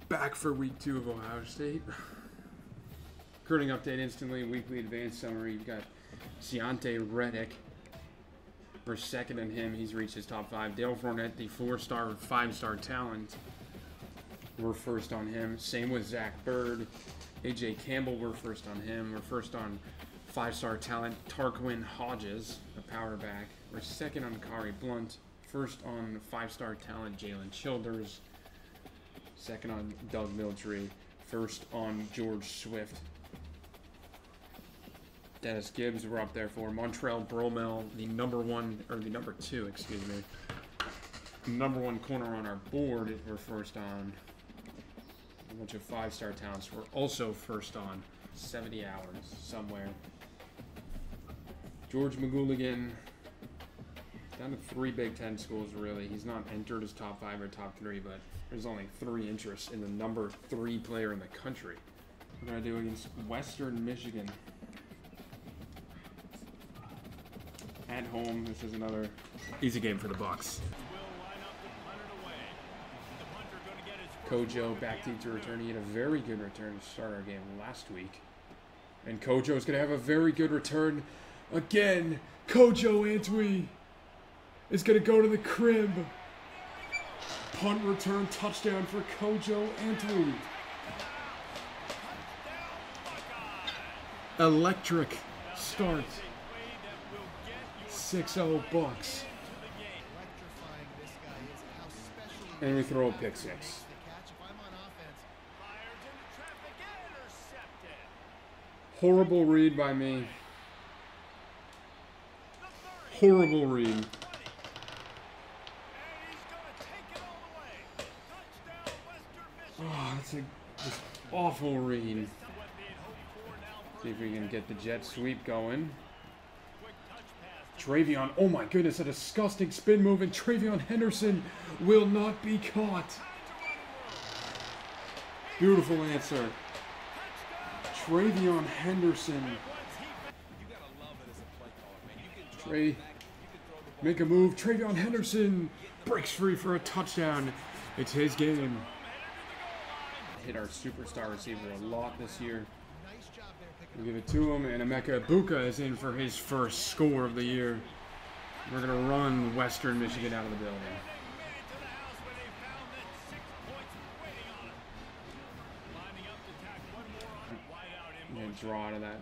Back for week 2 of Ohio State. Recruiting update instantly. Weekly advanced summary. You've got Ciante Reddick. We're second in him. He's reached his top 5. Dale Fournette, the 4-star, 5-star talent. We're first on him. Same with Zach Bird. AJ Campbell, we're first on him. We're first on 5-star talent Tarquin Hodges, a power back. We're second on Kari Blunt. First on 5-star talent Jalen Childers. Second on Doug Miltree. First on George Swift. Dennis Gibbs, we're up there for. Montrell Bromell, the number 2, excuse me. Number 1 corner on our board. We're first on a bunch of 5-star talents. We're also first on 70 hours somewhere. George McGooligan, down to 3 Big Ten schools, really. He's not entered as top 5 or top 3, but there's only 3 interests in the number 3 player in the country. We're going to do against Western Michigan. At home, this is another easy game for the Bucs. Kojo back to return. He had a very good return to start our game last week. And Kojo is going to have a very good return again. Kojo Antwi is going to go to the crib. Punt return touchdown for Kojo Antwi. Electric start. 6-0 Bucs. And we throw a pick 6. Horrible read by me. Horrible read. Oh, that's a just awful read. See if we can get the jet sweep going. Travion, oh my goodness, a disgusting spin move, and Travion Henderson will not be caught. Beautiful answer. Travion Henderson. Make a move. Travion Henderson breaks free for a touchdown. It's his game. Hit our superstar receiver a lot this year. We'll give it to him, and Emeka Egbuka is in for his first score of the year. We're going to run Western Michigan out of the building. I'm going to draw out of that.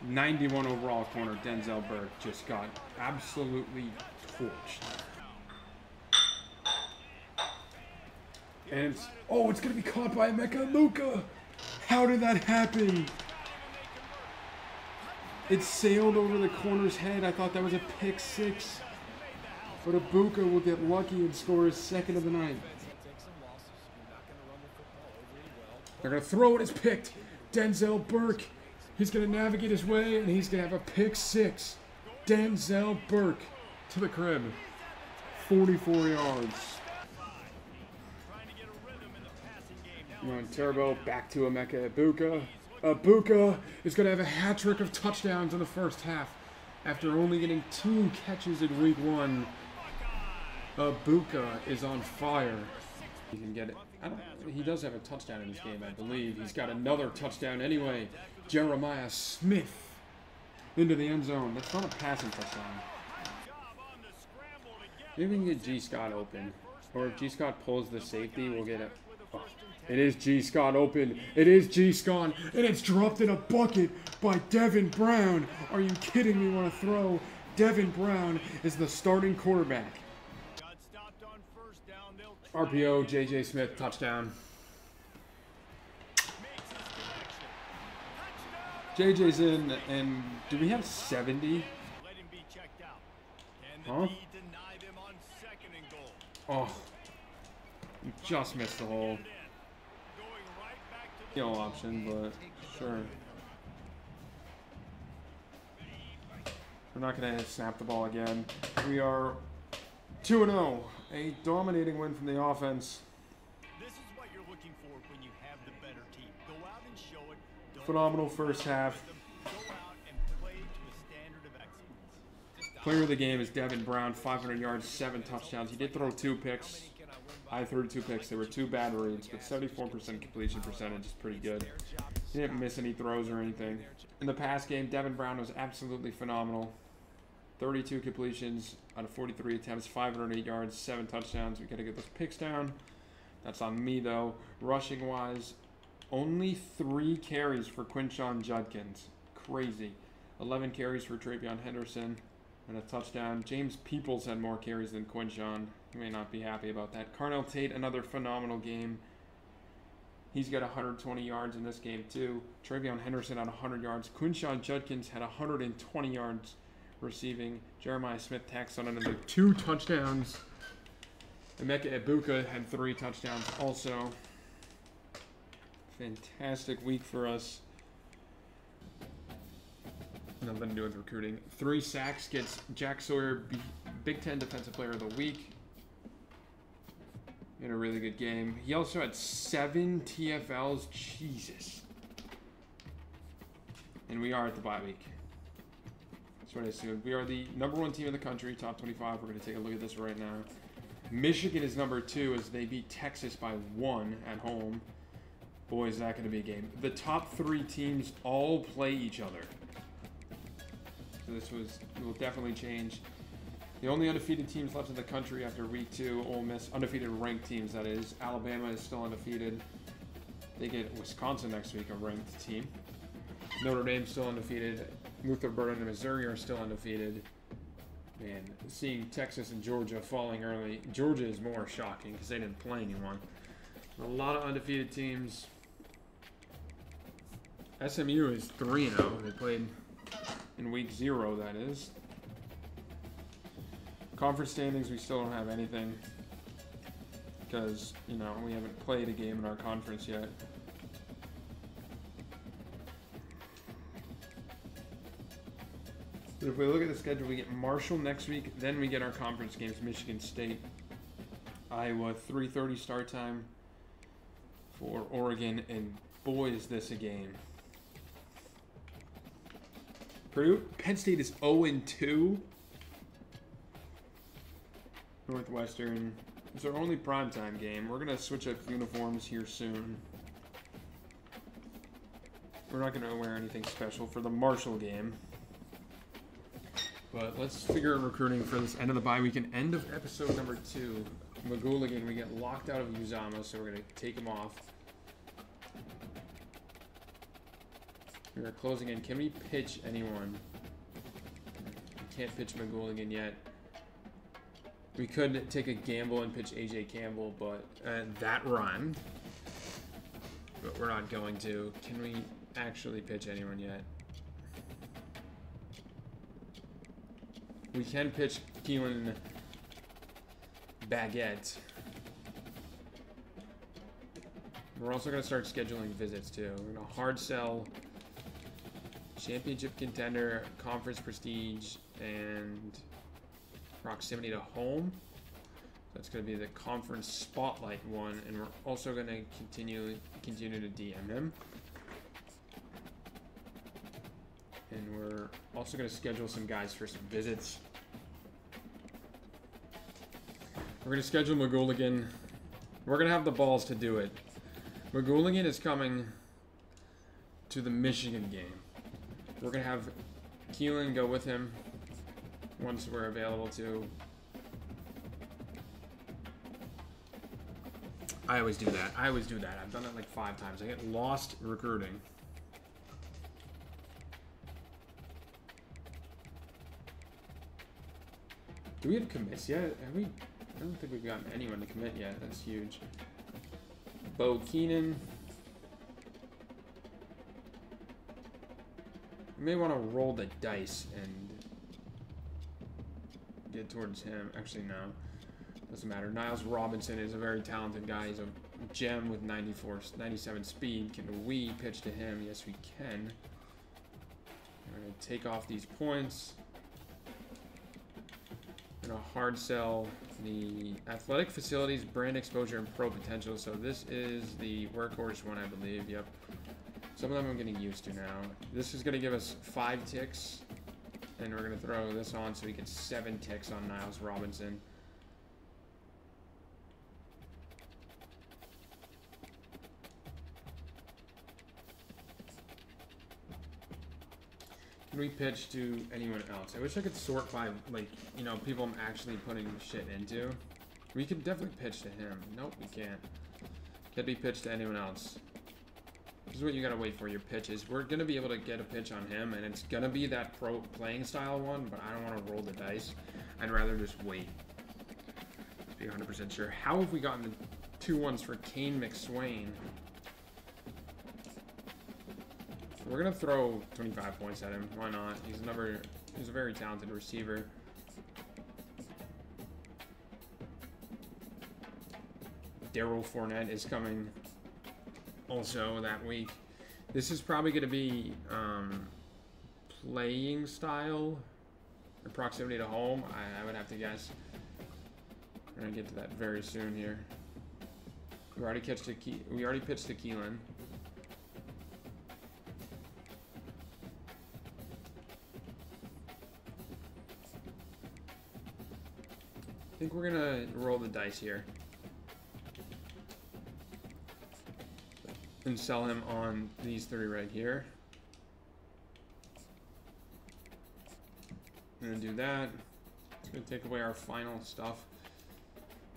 91 overall corner, Denzel Burke just got absolutely torched. And it's going to be caught by Emeka Egbuka. How did that happen? It sailed over the corner's head. I thought that was a pick 6. But Egbuka will get lucky and score his 2nd of the night. They're going to throw it. It's picked. Denzel Burke. He's going to navigate his way, and he's going to have a pick 6. Denzel Burke to the crib. 44 yards. Turbo back to Emeka Egbuka. Egbuka is going to have a hat trick of touchdowns in the first half after only getting 2 catches in week 1. Egbuka is on fire. He can get it. He does have a touchdown in this game, I believe. He's got another touchdown anyway. Jeremiah Smith into the end zone. That's not a passing touchdown. Maybe we can get G. Scott open. Or if G. Scott pulls the safety, we'll get it. Oh, it is G. Scott open. It is G. Scott. And it's dropped in a bucket by Devin Brown. Are you kidding me? Want to throw? Devin Brown is the starting quarterback. RPO, J.J. Smith, touchdown. JJ's in, and do we have 70? Huh? Oh, you just missed the hole. No option, but sure. We're not going to snap the ball again. We are 2-0. A dominating win from the offense. This is what you're looking for when you have the better team. Go out and show it. Phenomenal first half. Go out and play to a standard Player of the game is Devin Brown, 500 yards, 7 touchdowns. He did throw 2 picks. I threw 2 picks. There were 2 bad reads, but 74% completion percentage is pretty good. He didn't miss any throws or anything. In the pass game, Devin Brown was absolutely phenomenal. 32 completions out of 43 attempts, 508 yards, 7 touchdowns. We got to get those picks down. That's on me, though. Rushing-wise, only 3 carries for Quinshon Judkins. Crazy. 11 carries for Travion Henderson and a touchdown. James Peoples had more carries than Quinshon. You may not be happy about that. Carnell Tate, another phenomenal game. He's got 120 yards in this game, too. Travion Henderson had 100 yards. Quinshon Judkins had 120 yards receiving. Jeremiah Smith taxed on another 2 touchdowns. Emeka Ibuka had 3 touchdowns also. Fantastic week for us. Nothing to do with recruiting. 3 sacks gets Jack Sawyer Big Ten Defensive Player of the Week. In a really good game. He also had 7 TFLs. Jesus. And we are at the bye week. That's what I assumed. We are the #1 team in the country, top 25. We're going to take a look at this right now. Michigan is #2 as they beat Texas by 1 at home. Boy, is that going to be a game. The top 3 teams all play each other. So this will definitely change. The only undefeated teams left in the country after week 2, Ole Miss, undefeated ranked teams, that is. Alabama is still undefeated. They get Wisconsin next week, a ranked team. Notre Dame still undefeated. Luther Burden and Missouri are still undefeated. Man, seeing Texas and Georgia falling early. Georgia is more shocking because they didn't play anyone. A lot of undefeated teams. SMU is 3-0. They played in week 0, that is. Conference standings, we still don't have anything because, you know, we haven't played a game in our conference yet. But if we look at the schedule, we get Marshall next week, then we get our conference games, Michigan State, Iowa, 3:30 start time for Oregon, and boy, is this a game. Penn State is 0-2. Northwestern is our only primetime game. We're going to switch up uniforms here soon. We're not going to wear anything special for the Marshall game. But let's figure out recruiting for this end of the bye week and end of episode number 2. McGooligan, we get locked out of Uzama, so we're going to take him off. We're closing in. Can we pitch anyone? We can't pitch McGooligan yet. We could take a gamble and pitch AJ Campbell, but that rhymed. But we're not going to. Can we actually pitch anyone yet? We can pitch Keelan Baguette. We're also going to start scheduling visits too. We're going to hard sell championship contender, conference prestige, and proximity to home. That's going to be the conference spotlight one, and we're also going to continue to DM him. And we're also going to schedule some guys for some visits. We're going to schedule McGooligan. We're going to have the balls to do it. McGooligan is coming to the Michigan game. We're going to have Keelan go with him once we're available to. I always do that. I've done it like 5 times. I get lost recruiting. Do we have commits yet? Have we? I don't think we've gotten anyone to commit yet. That's huge. Bo Keenan. We may want to roll the dice and get towards him. Actually, no. Doesn't matter. Niles Robinson is a very talented guy. He's a gem with 97 speed. Can we pitch to him? Yes, we can. We're going to take off these points. We're going to hard sell the athletic facilities, brand exposure, and pro potential. So this is the workhorse one, I believe. Yep. Some of them I'm getting used to now. This is going to give us 5 ticks And we're going to throw this on so he gets 7 ticks on Niles Robinson. Can we pitch to anyone else? I wish I could sort by, like, you know, people I'm actually putting shit into. We could definitely pitch to him. Nope, we can't. Can be pitched to anyone else. This is what you gotta wait for your pitches. We're gonna be able to get a pitch on him, and it's gonna be that pro playing style one, but I don't want to roll the dice. I'd rather just wait. Be 100% sure. How have we gotten the 2 ones for Kane McSwain? We're gonna throw 25 points at him. Why not? He's a very talented receiver. Darryl Fournette is coming also that week. This is probably going to be playing style or proximity to home. I would have to guess. We're going to get to that very soon here. We already pitched to Keelan. I think we're going to roll the dice here. And sell him on these 3 right here. I'm gonna do that. It's gonna take away our final stuff.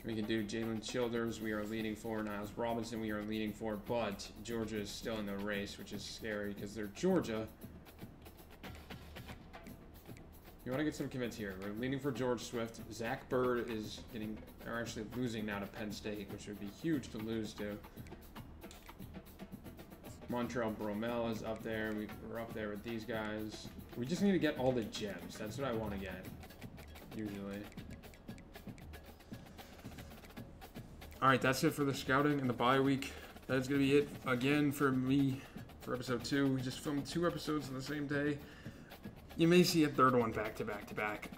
We can do Jalen Childers. We are leading for Niles Robinson. We are leading for, but Georgia is still in the race, which is scary because they're Georgia. You want to get some commits here. We're leading for George Swift. Zach Bird is actually losing now to Penn State, which would be huge to lose to. Montrell Bromell is up there. We're up there with these guys. We just need to get all the gems. That's what I want to get, usually. All right, that's it for the scouting and the bye week. That's going to be it again for me for episode 2. We just filmed 2 episodes on the same day. You may see a 3rd one back to back to back.